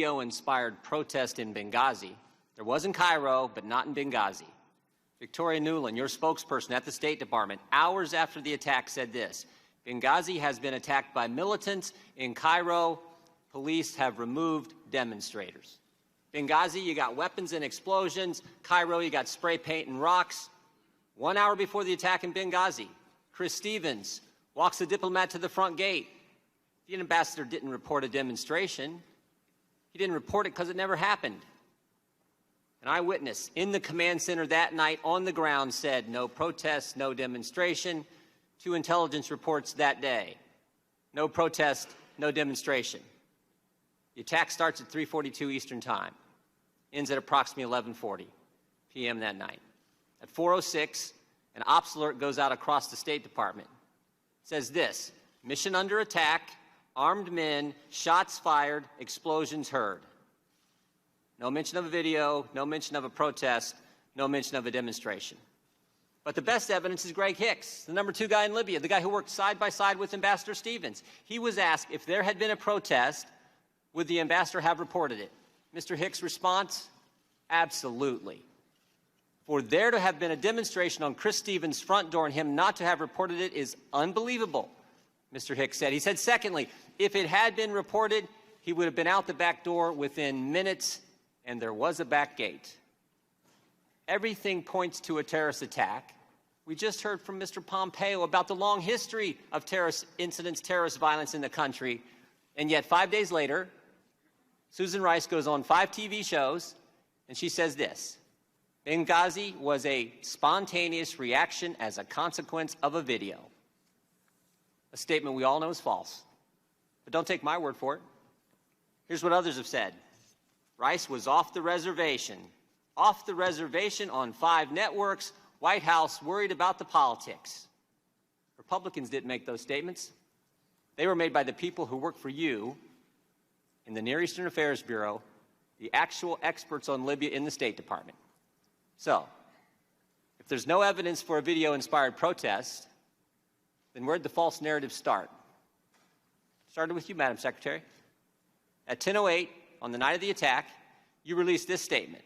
video-inspired protest in Benghazi. There was in Cairo, but not in Benghazi. Victoria Nuland, your spokesperson at the State Department, hours after the attack said this: Benghazi has been attacked by militants. In Cairo, police have removed demonstrators. Benghazi, you got weapons and explosions. Cairo, you got spray paint and rocks. 1 hour before the attack in Benghazi, Chris Stevens walks the diplomat to the front gate. The ambassador didn't report a demonstration. He didn't report it because it never happened. An eyewitness in the command center that night on the ground said no protest, no demonstration. 2 intelligence reports that day. No protest, no demonstration. The attack starts at 3:42 Eastern Time, ends at approximately 11:40 p.m. that night. At 4:06, an ops alert goes out across the State Department. It says this: mission under attack, armed men, shots fired, explosions heard. No mention of a video, no mention of a protest, no mention of a demonstration. But the best evidence is Greg Hicks, the #2 guy in Libya, the guy who worked side by side with Ambassador Stevens. He was asked if there had been a protest, would the ambassador have reported it? Mr. Hicks' response: absolutely. For there to have been a demonstration on Chris Stevens' front door and him not to have reported it is unbelievable, Mr. Hicks said. He said, secondly, if it had been reported, he would have been out the back door within minutes, and there was a back gate. Everything points to a terrorist attack. We just heard from Mr. Pompeo about the long history of terrorist incidents, terrorist violence in the country, and yet 5 days later, Susan Rice goes on 5 TV shows, and she says this: Benghazi was a spontaneous reaction as a consequence of a video. A statement we all know is false. But don't take my word for it. Here's what others have said. Rice was off the reservation on 5 networks. White House worried about the politics. Republicans didn't make those statements. They were made by the people who work for you in the Near Eastern Affairs Bureau, the actual experts on Libya in the State Department. So, if there's no evidence for a video-inspired protest, then where'd the false narrative start? It started with you, Madam Secretary. At 10:08, on the night of the attack, you released this statement: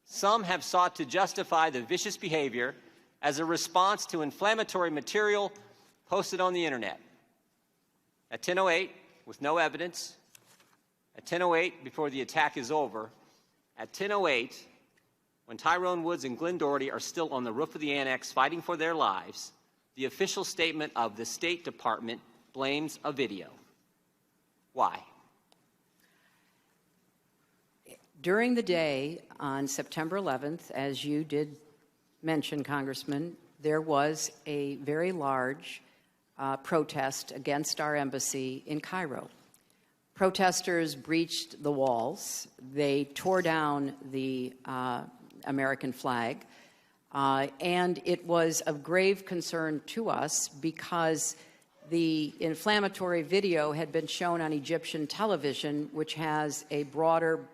some have sought to justify the vicious behavior as a response to inflammatory material posted on the internet. At 10:08, with no evidence, at 10:08, before the attack is over, at 10:08, when Tyrone Woods and Glenn Doherty are still on the roof of the annex fighting for their lives, the official statement of the State Department blames a video. Why? During the day on September 11th, as you did mention, Congressman, there was a very large protest against our embassy in Cairo. Protesters breached the walls. They tore down the American flag. And it was of grave concern to us because the inflammatory video had been shown on Egyptian television, which has a broader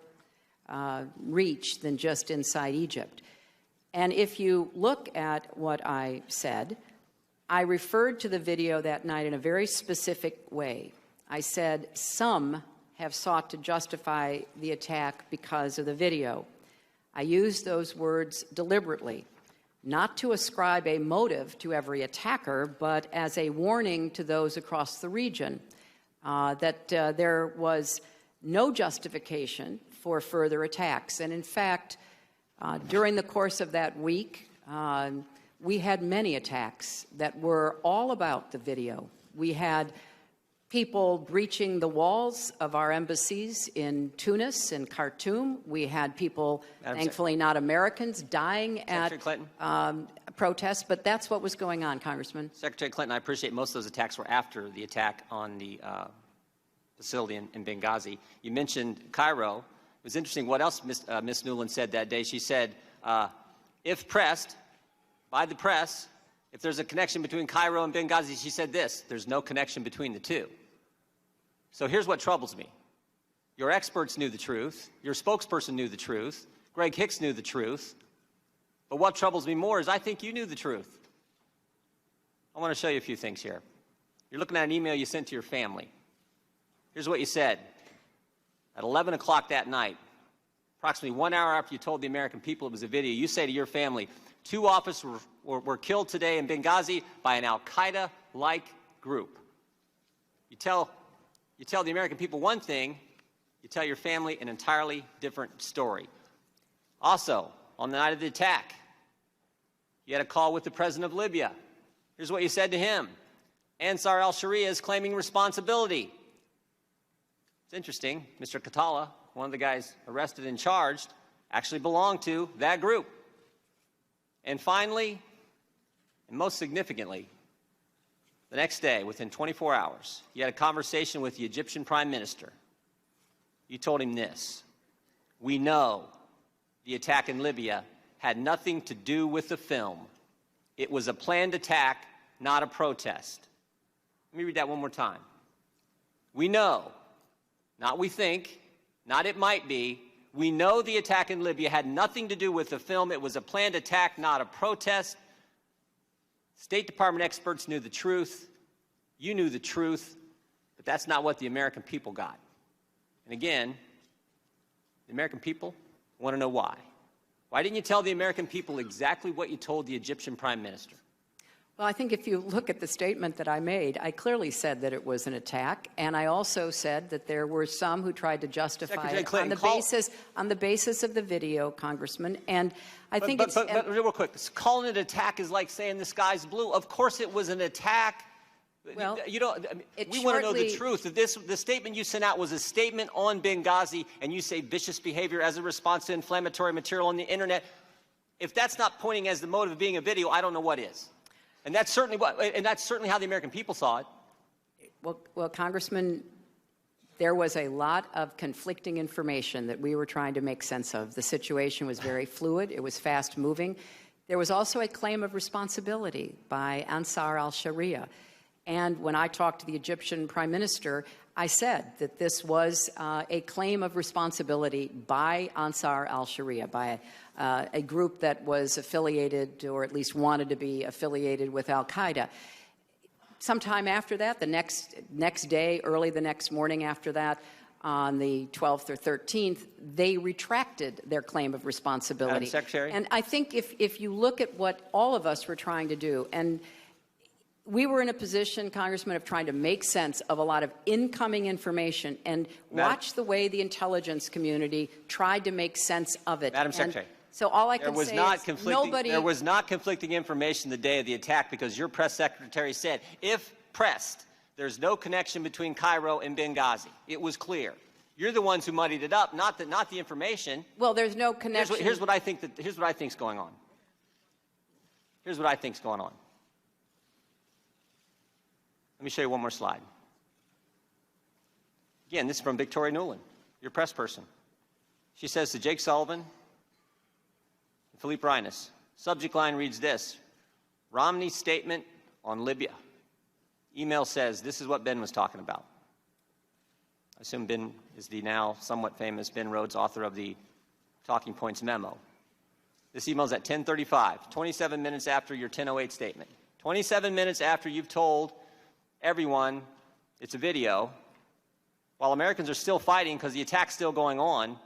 reach than just inside Egypt. And if you look at what I said, I referred to the video that night in a very specific way. I said, some have sought to justify the attack because of the video. I used those words deliberately, not to ascribe a motive to every attacker, but as a warning to those across the region that there was no justification for further attacks. And in fact, during the course of that week, we had many attacks that were all about the video. We had people breaching the walls of our embassies in Tunis and Khartoum. We had people, thankfully not Americans, dying at protests, but that's what was going on, Congressman. Secretary Clinton, I appreciate most of those attacks were after the attack on the facility in Benghazi. You mentioned Cairo. It was interesting what else Ms. Nuland said that day. She said, if pressed by the press, if there's a connection between Cairo and Benghazi, she said this: there's no connection between the two. So here's what troubles me. Your experts knew the truth. Your spokesperson knew the truth. Greg Hicks knew the truth. But what troubles me more is I think you knew the truth. I want to show you a few things here. You're looking at an email you sent to your family. Here's what you said. at 11 o'clock that night, approximately 1 hour after you told the American people it was a video, you say to your family, 2 officers were killed today in Benghazi by an al-Qaeda-like group. You tell the American people one thing, you tell your family an entirely different story. Also, on the night of the attack, you had a call with the president of Libya. Here's what you said to him. Ansar al-Sharia is claiming responsibility. It's interesting, Mr. Khattala, one of the guys arrested and charged, actually belonged to that group. And finally, and most significantly, the next day, within 24 hours, you had a conversation with the Egyptian Prime Minister. You told him this: we know the attack in Libya had nothing to do with the film. It was a planned attack, not a protest. Let me read that one more time. We know, not we think, not it might be, we know the attack in Libya had nothing to do with the film. It was a planned attack, not a protest. State Department experts knew the truth. You knew the truth, but that's not what the American people got. And again, the American people want to know why. Why didn't you tell the American people exactly what you told the Egyptian Prime Minister? Well, I think if you look at the statement that I made, I clearly said that it was an attack, and I also said that there were some who tried to justify it on the basis of the video, Congressman. And I think but real quick, calling it an attack is like saying the sky's blue. Of course, it was an attack. Well, we want to know the truth. The statement you sent out was a statement on Benghazi, and you say vicious behavior as a response to inflammatory material on the internet. If that's not pointing as the motive of being a video, I don't know what is. And that's certainly how the American people saw it. Well, Congressman, there was a lot of conflicting information that we were trying to make sense of. The situation was very fluid. It was fast-moving. There was also a claim of responsibility by Ansar al-Sharia. And when I talked to the Egyptian Prime Minister, I said that this was a claim of responsibility by Ansar al-Sharia, by a group that was affiliated, or at least wanted to be affiliated with al-Qaeda. Sometime after that, the next day, early the next morning after that, on the 12th or 13th, they retracted their claim of responsibility. Madam Secretary? And I think if you look at what all of us were trying to do, and we were in a position, Congressman, of trying to make sense of a lot of incoming information and watch the way the intelligence community tried to make sense of it. Madam Secretary. So all I can say is nobody... There was not conflicting information the day of the attack because your press secretary said, if pressed, there's no connection between Cairo and Benghazi. It was clear. You're the ones who muddied it up, not the information. Well, there's no connection. Here's what I think's going on. Here's what I think's going on. Let me show you one more slide. Again, this is from Victoria Nuland, your press person. She says to Jake Sullivan and Philippe Reines, subject line reads this: Romney's statement on Libya. Email says, this is what Ben was talking about. I assume Ben is the now somewhat famous Ben Rhodes, author of the Talking Points memo. This email is at 10:35, 27 minutes after your 10:08 statement. 27 minutes after you've told everyone it's a video, while Americans are still fighting because the attack's still going on,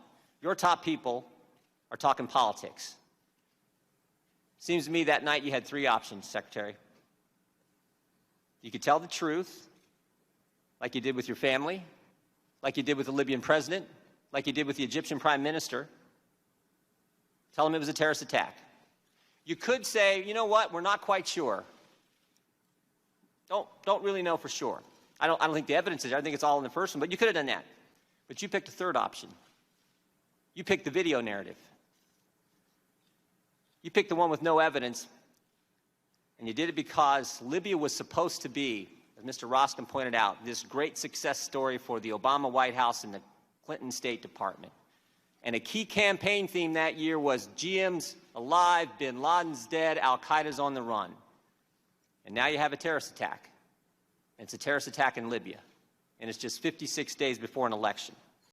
your top people are talking politics. Seems to me that night you had 3 options, Secretary. You could tell the truth, like you did with your family, like you did with the Libyan president, like you did with the Egyptian prime minister. Tell them it was a terrorist attack. You could say, you know what, we're not quite sure. Don't really know for sure. I don't think the evidence is there. I think it's all in the first one, but you could have done that. But you picked a third option. You picked the video narrative. You picked the one with no evidence, and you did it because Libya was supposed to be, as Mr. Roskin pointed out, this great success story for the Obama White House and the Clinton State Department. And a key campaign theme that year was GM's alive, bin Laden's dead, al-Qaeda's on the run. And now you have a terrorist attack. And it's a terrorist attack in Libya. And it's just 56 days before an election.